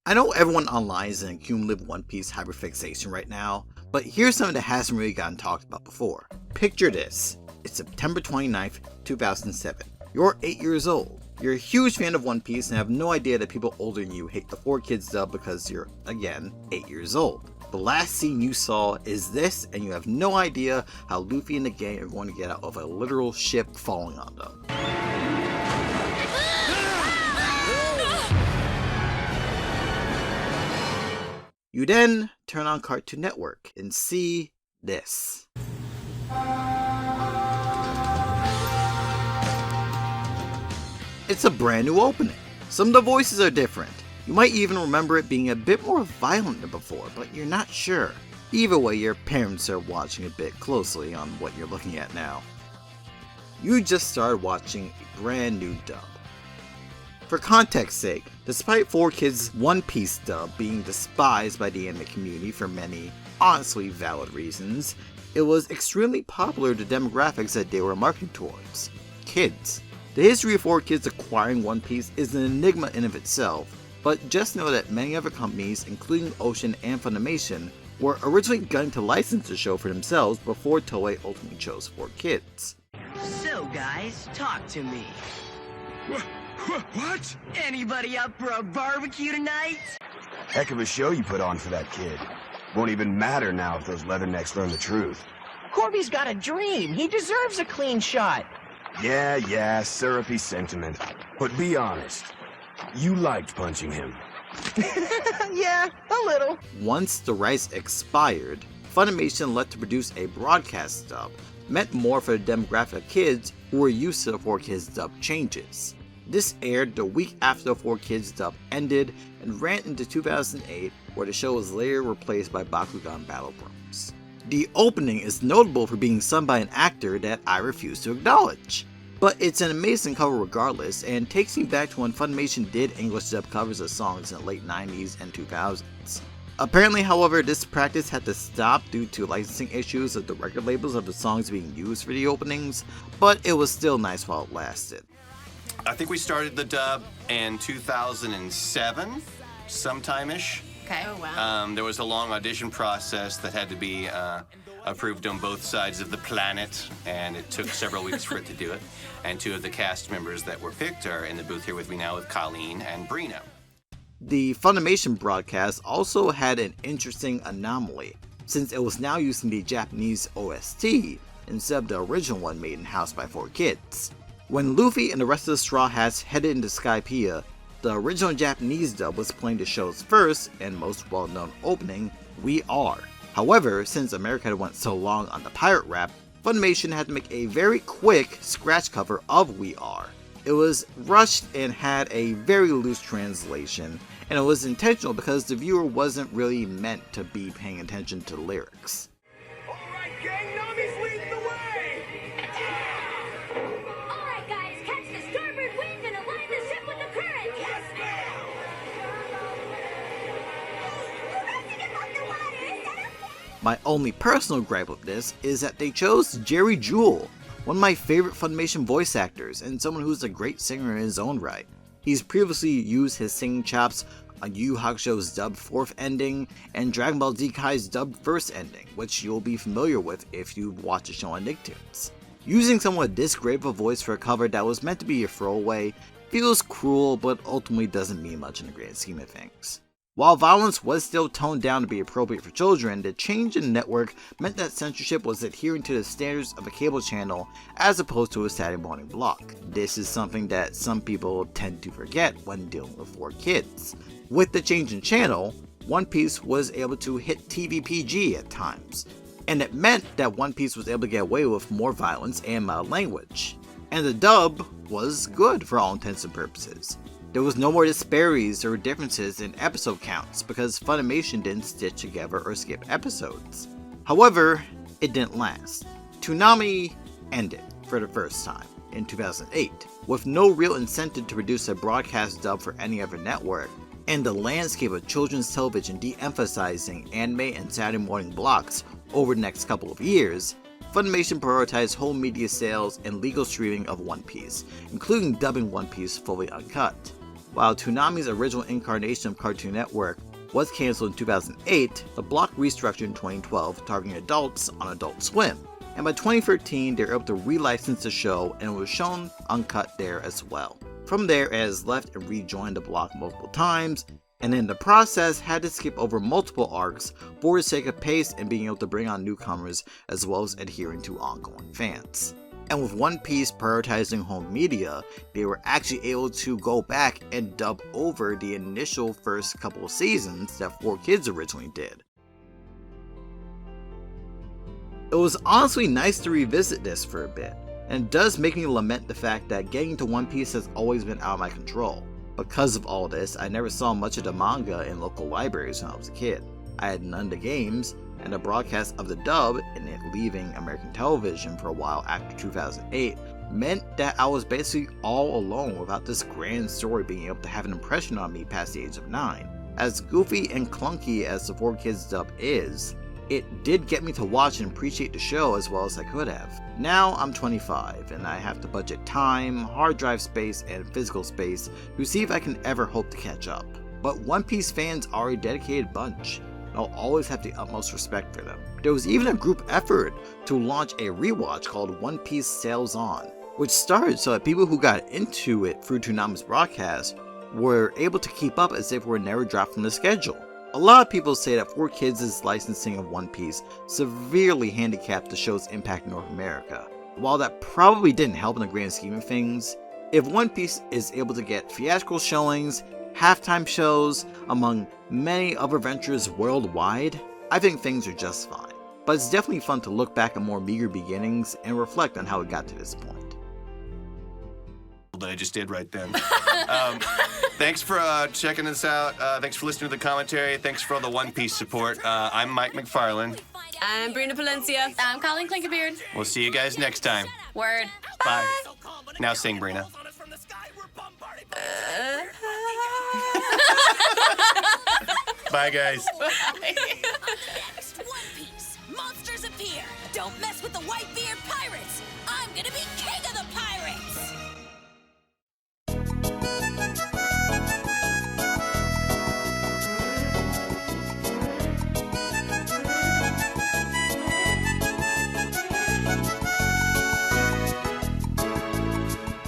I know everyone online is in a cumulative One Piece hyperfixation right now, but here's something that hasn't really gotten talked about before. Picture this. It's September 29th, 2007. You're 8 years old. You're a huge fan of One Piece and have no idea that people older than you hate the 4Kids dub because you're, again, 8 years old. The last scene you saw is this, and you have no idea how Luffy and the gang are going to get out of a literal ship falling on them. You then turn on Cartoon Network and see this. It's a brand new opening. Some of the voices are different. You might even remember it being a bit more violent than before, but you're not sure. Either way, your parents are watching a bit closely on what you're looking at now. You just started watching a brand new dub. For context's sake, despite 4Kids' One Piece dub being despised by the anime community for many, honestly valid reasons, it was extremely popular to demographics that they were marketing towards: kids. The history of 4Kids acquiring One Piece is an enigma in of itself, but just know that many other companies, including Ocean and Funimation, were originally gunning to license the show for themselves before Toei ultimately chose 4Kids. So guys, talk to me. What? Anybody up for a barbecue tonight? Heck of a show you put on for that kid. Won't even matter now if those leathernecks learn the truth. Corby's got a dream. He deserves a clean shot. Yeah, syrupy sentiment. But be honest, you liked punching him. Yeah, a little. Once the rights expired, Funimation let to produce a broadcast dub, meant more for the demographic of kids who were used to the 4Kids dub changes. This aired the week after the 4Kids dub ended and ran into 2008, where the show was later replaced by Bakugan Battle Bros. The opening is notable for being sung by an actor that I refuse to acknowledge. But it's an amazing cover regardless, and takes me back to when Funimation did English dub covers of songs in the late 90s and 2000s. Apparently, however, this practice had to stop due to licensing issues of the record labels of the songs being used for the openings, but it was still nice while it lasted. I think we started the dub in 2007, sometime-ish. Okay. Oh, wow. There was a long audition process that had to be approved on both sides of the planet, and it took several weeks for it to do it. And two of the cast members that were picked are in the booth here with me now with Colleen and Brina. The Funimation broadcast also had an interesting anomaly, since it was now using the Japanese OST instead of the original one made in-house by 4Kids. When Luffy and the rest of the Straw Hats headed into Skypiea, the original Japanese dub was playing the show's first and most well-known opening, We Are. However, since America had went so long on the pirate rap, Funimation had to make a very quick scratch cover of We Are. It was rushed and had a very loose translation, and it was intentional because the viewer wasn't really meant to be paying attention to the lyrics. Alright gang, Nami's leading the way! Alright guys, catch the starboard wind and align the ship with the current! Yes, ma'am! My only personal gripe with this is that they chose Jerry Jewell, one of my favorite Funimation voice actors and someone who's a great singer in his own right. He's previously used his singing chops on Yu Yu Hakusho's dubbed fourth ending and Dragon Ball Z Kai's dubbed first ending, which you'll be familiar with if you watch the show on Nicktoons. Using someone with this great of a voice for a cover that was meant to be a throwaway feels cruel, but ultimately doesn't mean much in the grand scheme of things. While violence was still toned down to be appropriate for children, the change in network meant that censorship was adhering to the standards of a cable channel as opposed to a Saturday morning block. This is something that some people tend to forget when dealing with 4Kids. With the change in channel, One Piece was able to hit TV PG at times, and it meant that One Piece was able to get away with more violence and mild language. And the dub was good for all intents and purposes. There was no more disparities or differences in episode counts because Funimation didn't stitch together or skip episodes. However, it didn't last. Toonami ended for the first time in 2008, with no real incentive to produce a broadcast dub for any other network, and the landscape of children's television de-emphasizing anime and Saturday morning blocks over the next couple of years. Funimation prioritized home media sales and legal streaming of One Piece, including dubbing One Piece fully uncut. While Toonami's original incarnation of Cartoon Network was cancelled in 2008, the block restructured in 2012, targeting adults on Adult Swim. And by 2013, they were able to relicense the show and it was shown uncut there as well. From there, it has left and rejoined the block multiple times, and in the process had to skip over multiple arcs for the sake of pace and being able to bring on newcomers as well as adhering to ongoing fans. And with One Piece prioritizing home media, they were actually able to go back and dub over the initial first couple of seasons that 4Kids originally did. It was honestly nice to revisit this for a bit, and it does make me lament the fact that getting to One Piece has always been out of my control. Because of all this, I never saw much of the manga in local libraries when I was a kid. I had none of the games, and the broadcast of the dub and it leaving American television for a while after 2008 meant that I was basically all alone without this grand story being able to have an impression on me past the age of 9. As goofy and clunky as the 4Kids dub is, it did get me to watch and appreciate the show as well as I could have. Now I'm 25 and I have to budget time, hard drive space, and physical space to see if I can ever hope to catch up. But One Piece fans are a dedicated bunch, and I'll always have the utmost respect for them. There was even a group effort to launch a rewatch called One Piece Sails On, which started so that people who got into it through Toonami's broadcast were able to keep up as if it were never dropped from the schedule. A lot of people say that 4Kids' licensing of One Piece severely handicapped the show's impact in North America. While that probably didn't help in the grand scheme of things, if One Piece is able to get theatrical showings, halftime shows, among many other ventures worldwide, I think things are just fine. But it's definitely fun to look back at more meager beginnings and reflect on how it got to this point. That I just did right then. Thanks for checking this out. Thanks for listening to the commentary. Thanks for all the One Piece support. I'm Mike McFarlane. I'm Brina Palencia. I'm Colleen Clinkerbeard. We'll see you guys next time. Word. Bye. Now sing, Brina. Bye, guys. Next One Piece, monsters appear. Don't mess with the Whitebeard pirates. I'm gonna be king of the pirates.